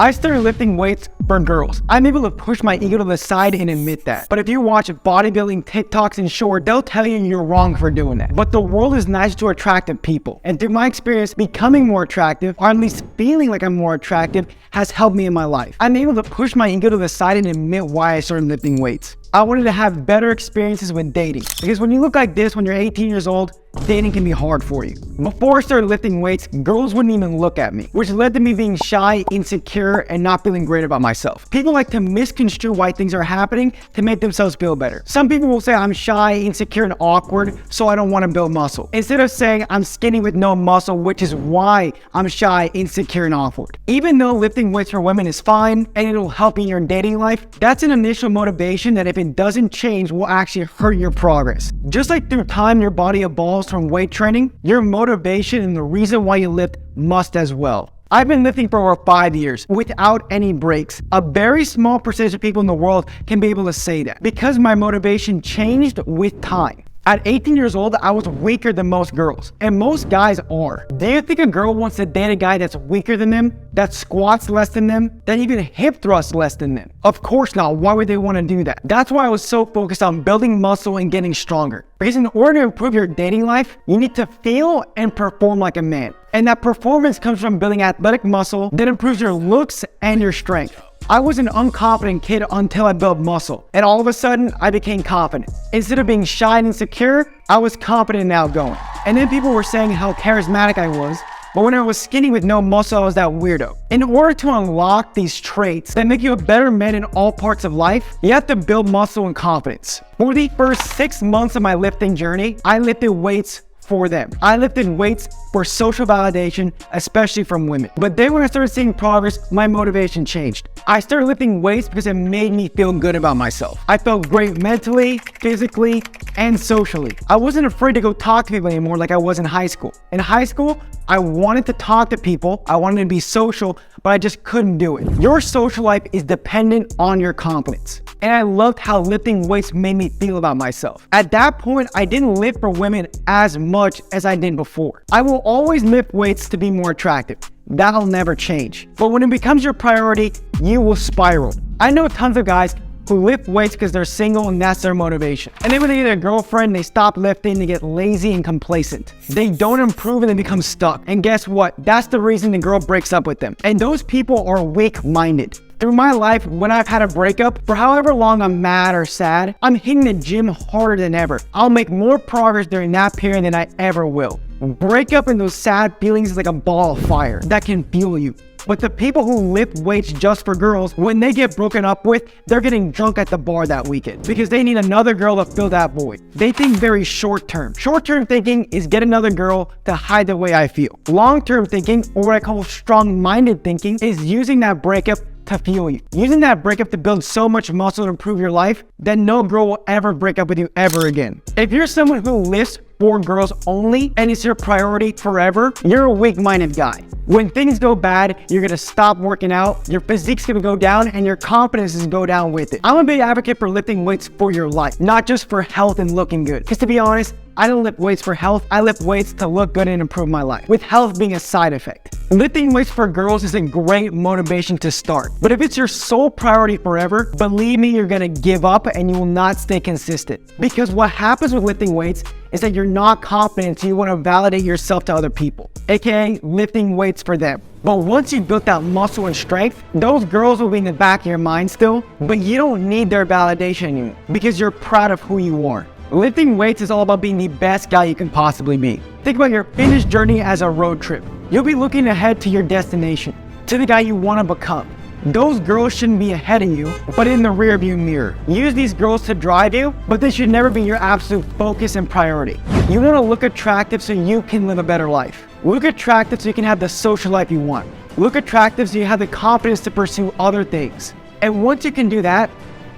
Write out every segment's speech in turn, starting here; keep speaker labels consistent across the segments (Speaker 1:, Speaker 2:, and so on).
Speaker 1: I started lifting weights for girls. I'm able to push my ego to the side and admit that. But if you watch bodybuilding TikToks and short, they'll tell you you're wrong for doing that. But the world is nice to attractive people. And through my experience, becoming more attractive, or at least feeling like I'm more attractive, has helped me in my life. I'm able to push my ego to the side and admit why I started lifting weights. I wanted to have better experiences with dating. Because when you look like this when you're 18 years old, dating can be hard for you. Before I started lifting weights, girls wouldn't even look at me, which led to me being shy, insecure, and not feeling great about myself. People like to misconstrue why things are happening to make themselves feel better. Some people will say I'm shy, insecure, and awkward, so I don't want to build muscle. Instead of saying I'm skinny with no muscle, which is why I'm shy, insecure, and awkward. Even though lifting weights for women is fine, and it'll help you in your dating life, that's an initial motivation that if it doesn't change will actually hurt your progress. Just like through time your body evolves from weight training, your motivation and the reason why you lift must as well. I've been lifting for over 5 years without any breaks. A very small percentage of people in the world can be able to say that because my motivation changed with time. At 18 years old, I was weaker than most girls, and most guys are. Do you think a girl wants to date a guy that's weaker than them, that squats less than them, that even hip thrusts less than them? Of course not. Why would they want to do that? That's why I was so focused on building muscle and getting stronger. Because in order to improve your dating life, you need to feel and perform like a man. And that performance comes from building athletic muscle that improves your looks and your strength. I was an unconfident kid until I built muscle, and all of a sudden, I became confident. Instead of being shy and insecure, I was confident and outgoing. And then people were saying how charismatic I was, but when I was skinny with no muscle, I was that weirdo. In order to unlock these traits that make you a better man in all parts of life, you have to build muscle and confidence. For the first 6 months of my lifting journey, I lifted weights for them. I lifted weights for social validation, especially from women. But then when I started seeing progress, my motivation changed. I started lifting weights because it made me feel good about myself. I felt great mentally, physically, and socially. I wasn't afraid to go talk to people anymore like I was in high school. In high school, I wanted to talk to people, I wanted to be social, but I just couldn't do it. Your social life is dependent on your confidence. And I loved how lifting weights made me feel about myself. At that point, I didn't lift for women as much as I did before. I will always lift weights to be more attractive. That'll never change. But when it becomes your priority, you will spiral. I know tons of guys who lift weights because they're single and that's their motivation. And then when they get a girlfriend, they stop lifting, they get lazy and complacent. They don't improve and they become stuck. And guess what? That's the reason the girl breaks up with them. And those people are weak-minded. Through my life, when I've had a breakup, for however long I'm mad or sad, I'm hitting the gym harder than ever. I'll make more progress during that period than I ever will. Breakup and those sad feelings is like a ball of fire that can fuel you. But the people who lift weights just for girls, when they get broken up with, they're getting drunk at the bar that weekend because they need another girl to fill that void. They think very short term. Short term thinking is get another girl to hide the way I feel. Long term thinking, or what I call strong-minded thinking, is using that breakup to fuel you. Using that breakup to build so much muscle to improve your life that no girl will ever break up with you ever again. If you're someone who lifts for girls only and it's your priority forever, you're a weak-minded guy. When things go bad, you're gonna stop working out, your physique's gonna go down, and your confidence is gonna go down with it. I'm a big advocate for lifting weights for your life, not just for health and looking good. Because to be honest, I don't lift weights for health, I lift weights to look good and improve my life, with health being a side effect. Lifting weights for girls is a great motivation to start, but if it's your sole priority forever, believe me, you're gonna give up and you will not stay consistent. Because what happens with lifting weights is that you're not confident, so you want to validate yourself to other people, aka lifting weights for them. But once you've built that muscle and strength, those girls will be in the back of your mind still, but you don't need their validation anymore because you're proud of who you are. Lifting weights is all about being the best guy you can possibly be. Think about your fitness journey as a road trip. You'll be looking ahead to your destination, to the guy you want to become. Those girls shouldn't be ahead of you, but in the rearview mirror. Use these girls to drive you, but they should never be your absolute focus and priority. You want to look attractive so you can live a better life. Look attractive so you can have the social life you want. Look attractive so you have the confidence to pursue other things. And once you can do that,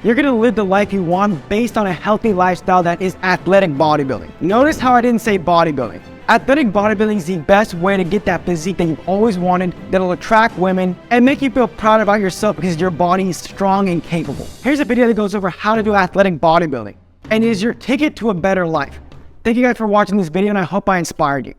Speaker 1: you're gonna live the life you want based on a healthy lifestyle that is athletic bodybuilding. Notice how I didn't say bodybuilding. Athletic bodybuilding is the best way to get that physique that you've always wanted, that'll attract women and make you feel proud about yourself because your body is strong and capable. Here's a video that goes over how to do athletic bodybuilding and is your ticket to a better life. Thank you guys for watching this video and I hope I inspired you.